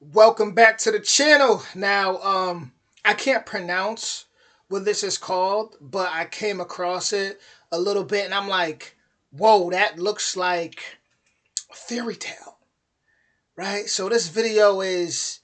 Welcome back to the channel. I can't pronounce what this is called, but I came across it a little bit and I'm like, whoa, that looks like a fairy tale, right? So this video is,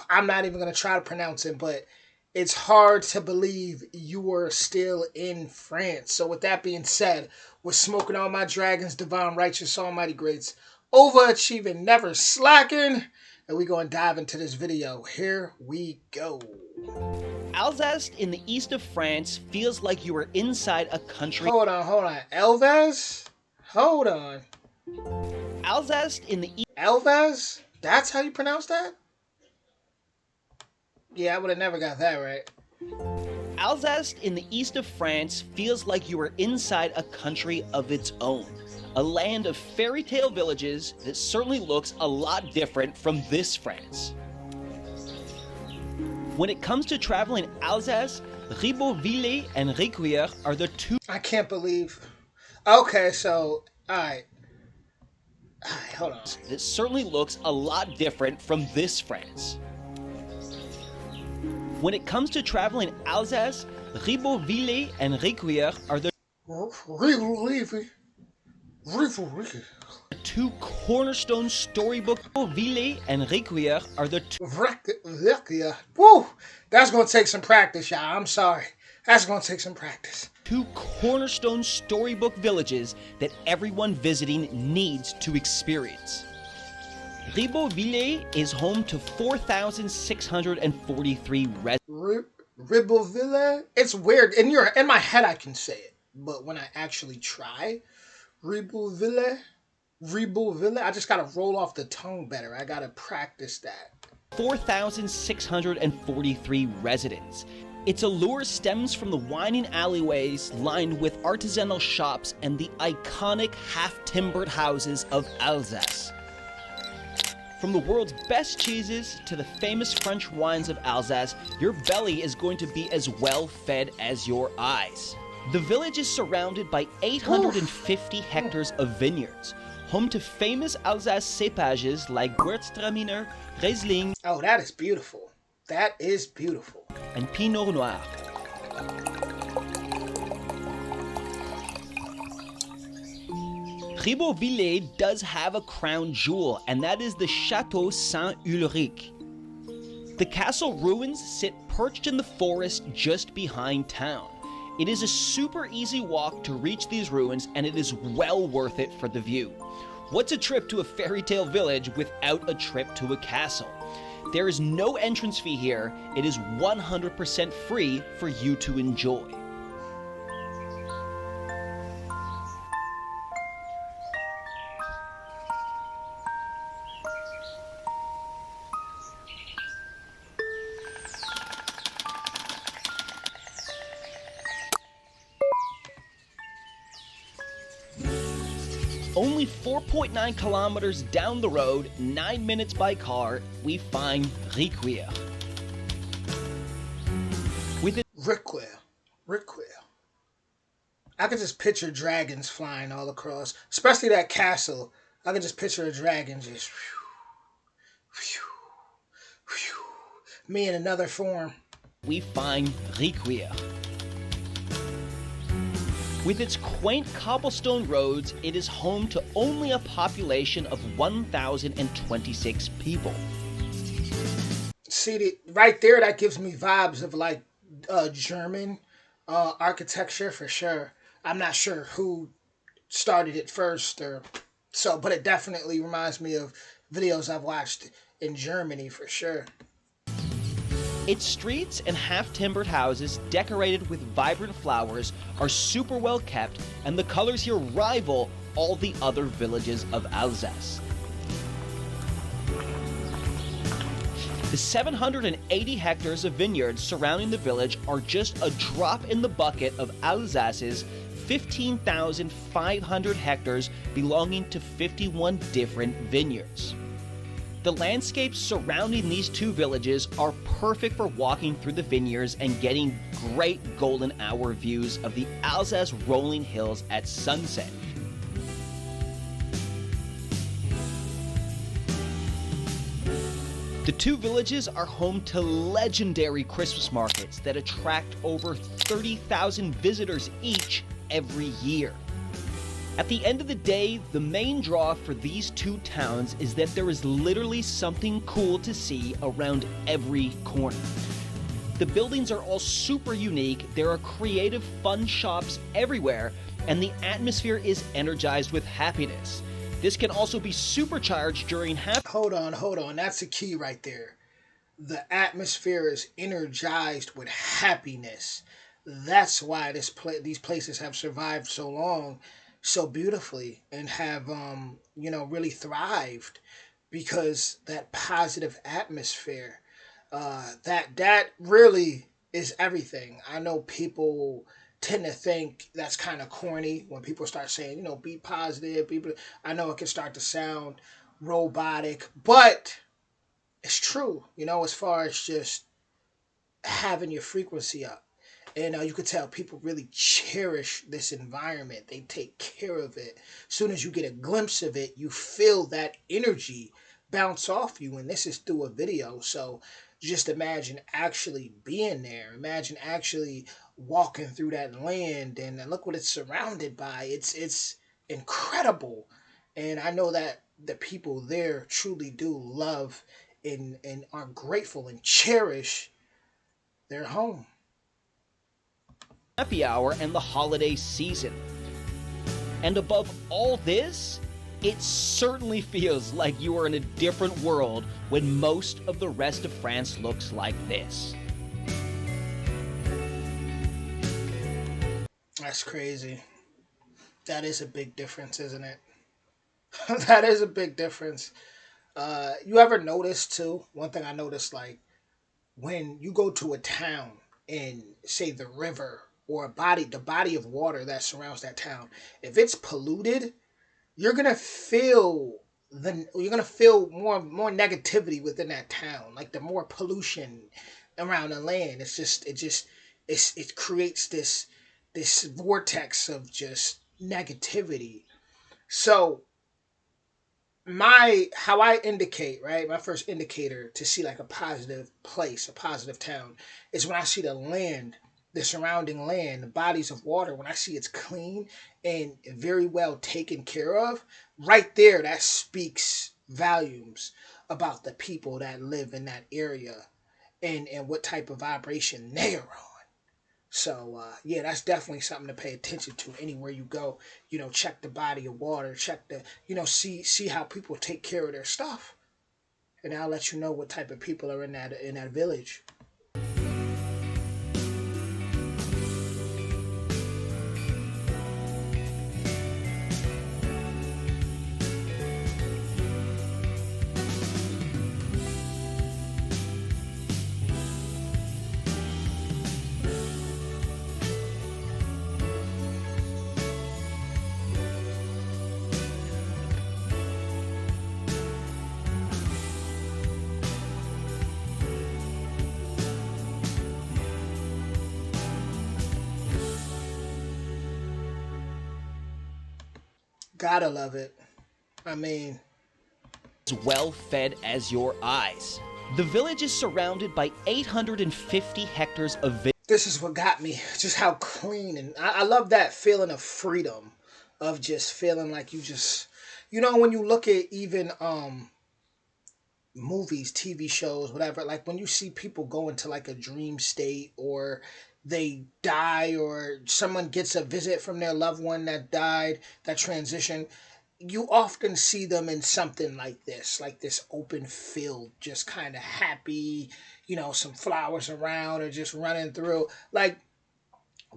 I'm not even going to try to pronounce it, but it's hard to believe you are still in France. So with that being said, we're smoking all my dragons, divine, righteous, almighty greats, overachieving, never slacking. And we're going to dive into this video. Here we go. Alsace in the east of France feels like you are inside a country. Hold on. Elvez? Hold on. Alsace in the Elvez? That's how you pronounce that? Yeah, I would have never got that right. Alsace in the east of France feels like you are inside a country of its own. A land of fairy tale villages that certainly looks a lot different from this France. When it comes to traveling Alsace, Ribeauville and Riquewihr are the two. I can't believe. Okay, so, alright, hold on. That certainly looks a lot different from this France. When it comes to traveling Alsace, Ribeauville and Riquewihr are the two cornerstone storybook. Ribeauville and Riquewihr are the two. Woo! That's going to take some practice, y'all. I'm sorry. That's going to take some practice. Two cornerstone storybook villages that everyone visiting needs to experience. Ribeauville is home to 4,643 residents. Ribeauville? It's weird. In my head, I can say it. But when I actually try, Ribeauville, I just got to roll off the tongue better. I got to practice that. 4,643 residents. Its allure stems from the winding alleyways lined with artisanal shops and the iconic half-timbered houses of Alsace. From the world's best cheeses to the famous French wines of Alsace, your belly is going to be as well fed as your eyes. The village is surrounded by 850 hectares of vineyards, home to famous Alsace cepages like Gewürztraminer, Riesling. Oh, that is beautiful. That is beautiful. And Pinot Noir. Ribeauville does have a crown jewel, and that is the Chateau Saint-Ulrich. The castle ruins sit perched in the forest just behind town. It is a super easy walk to reach these ruins, and it is well worth it for the view. What's a trip to a fairy tale village without a trip to a castle? There is no entrance fee here. It is 100% free for you to enjoy. Only 4.9 kilometers down the road, 9 minutes by car, we find Riquewihr. Riquewihr. I could just picture dragons flying all across, especially that castle. I could just picture a dragon just me in another form. We find Riquewihr. With its quaint cobblestone roads, it is home to only a population of 1,026 people. See, right there, that gives me vibes of like German architecture for sure. I'm not sure who started it first, but it definitely reminds me of videos I've watched in Germany for sure. Its streets and half-timbered houses decorated with vibrant flowers are super well kept, and the colors here rival all the other villages of Alsace. The 780 hectares of vineyards surrounding the village are just a drop in the bucket of Alsace's 15,500 hectares belonging to 51 different vineyards. The landscapes surrounding these two villages are perfect for walking through the vineyards and getting great golden hour views of the Alsace rolling hills at sunset. The two villages are home to legendary Christmas markets that attract over 30,000 visitors each every year. At the end of the day, the main draw for these two towns is that there is literally something cool to see around every corner. The buildings are all super unique, there are creative, fun shops everywhere, and the atmosphere is energized with happiness. This can also be supercharged during Hold on. That's the key right there. The atmosphere is energized with happiness. That's why these places have survived so long, so beautifully, and have really thrived, because that positive atmosphere, that really is everything. I know people tend to think that's kind of corny when people start saying, be positive. People, I know it can start to sound robotic, but it's true. As far as just having your frequency up. And you could tell people really cherish this environment. They take care of it. As soon as you get a glimpse of it, you feel that energy bounce off you. And this is through a video. So just imagine actually being there. Imagine actually walking through that land, and look what it's surrounded by. It's incredible. And I know that the people there truly do love and are grateful and cherish their home. happy hour and the holiday season. And above all this, it certainly feels like you are in a different world when most of the rest of France looks like this. That's crazy. That is a big difference, isn't it? That is a big difference. You ever notice too? One thing I noticed, like when you go to a town and say the river or the body of water that surrounds that town, if it's polluted, you're gonna feel more negativity within that town. Like the more pollution around the land, it creates this vortex of just negativity. So how I indicate, right, my first indicator to see like a positive place, a positive town, is when I see the surrounding land, the bodies of water, when I see it's clean and very well taken care of. Right there, that speaks volumes about the people that live in that area, and what type of vibration they are on. So yeah, that's definitely something to pay attention to anywhere you go. Check the body of water, check the see how people take care of their stuff, and I'll let you know what type of people are in that village. Gotta love it. I mean, As well fed as your eyes. The village is surrounded by 850 hectares of this is what got me. Just how clean, and I love that feeling of freedom, of just feeling like when you look at even movies, TV shows, whatever, like when you see people go into like a dream state, or they die, or someone gets a visit from their loved one that died, that transition, you often see them in something like this open field, just kind of happy, some flowers around, or just running through. Like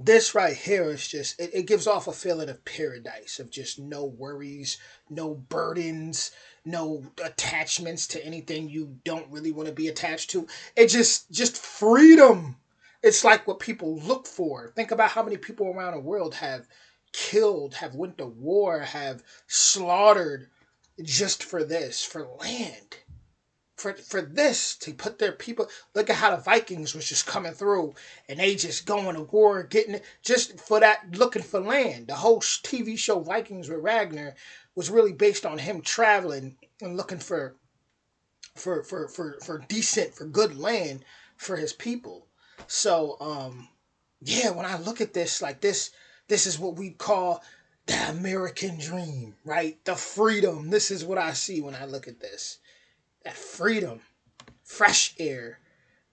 this right here is just, it gives off a feeling of paradise, of just no worries, no burdens, no attachments to anything you don't really want to be attached to. It just freedom. It's like what people look for. Think about how many people around the world have killed, have went to war, have slaughtered just for this, for land, for this, to put their people. Look at how the Vikings was just coming through, and they just going to war, getting it just for that, looking for land. The whole TV show Vikings with Ragnar was really based on him traveling and looking for for decent, for good land for his people. So yeah, when I look at this, like this is what we call the American dream, right? The freedom. This is what I see when I look at this. That freedom, fresh air,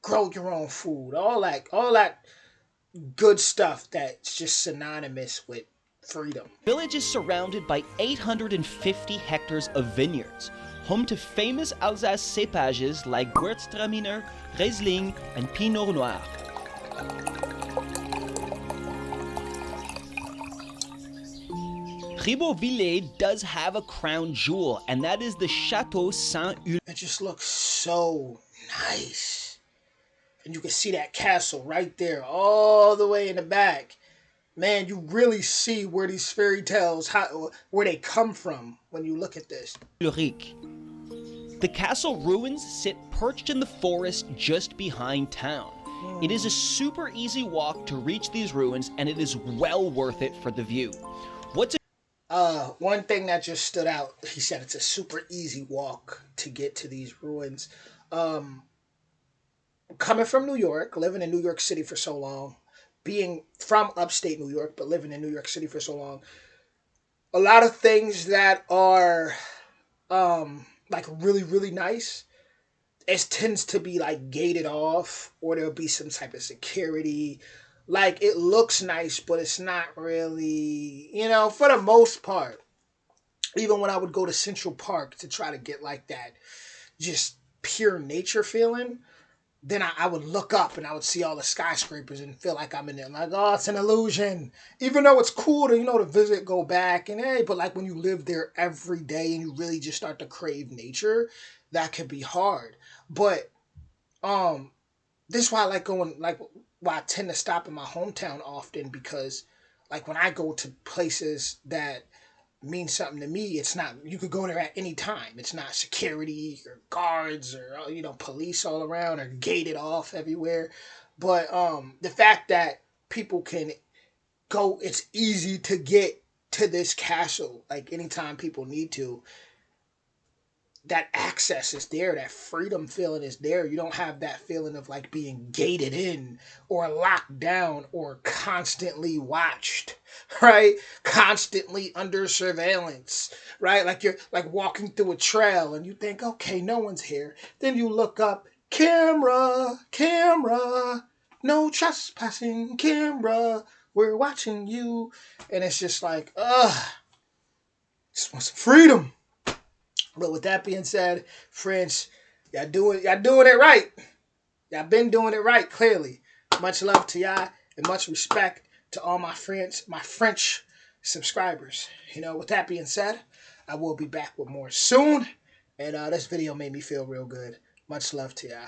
grow your own food, all that good stuff that's just synonymous with freedom. The village is surrounded by 850 hectares of vineyards, home to famous Alsace cepages like Gewürztraminer, Riesling, and Pinot Noir. Ribeauville does have a crown jewel, and that is the Chateau Saint-Ulrich. It just looks so nice. And you can see that castle right there, all the way in the back. Man, you really see where these fairy tales, where they come from when you look at this. The castle ruins sit perched in the forest just behind town. It is a super easy walk to reach these ruins, and it is well worth it for the view. One thing that just stood out, he said it's a super easy walk to get to these ruins. Coming from New York, living in New York City for so long, being from upstate New York, but living in New York City for so long, a lot of things that are like really, really nice, it tends to be like gated off, or there'll be some type of security. Like, it looks nice, but it's not really, for the most part. Even when I would go to Central Park to try to get like that just pure nature feeling, then I would look up and I would see all the skyscrapers and feel like I'm in there. Like, oh, it's an illusion. Even though it's cool to, to visit, go back, and hey, but like when you live there every day and you really just start to crave nature, that could be hard. But this is why I like going, like, why I tend to stop in my hometown often, because like when I go to places that mean something to me, it's not, you could go there at any time. It's not security or guards or police all around or gated off everywhere. But the fact that people can go, it's easy to get to this castle like anytime people need to. That access is there, that freedom feeling is there. You don't have that feeling of like being gated in or locked down or constantly watched, right? Constantly under surveillance, right? Like you're like walking through a trail and you think, okay, no one's here. Then you look up, camera, camera, no trespassing, camera, we're watching you. And it's just like, just want some freedom. But with that being said, friends, y'all doing it right. Y'all been doing it right, clearly. Much love to y'all and much respect to all my friends, my French subscribers. With that being said, I will be back with more soon. And this video made me feel real good. Much love to y'all.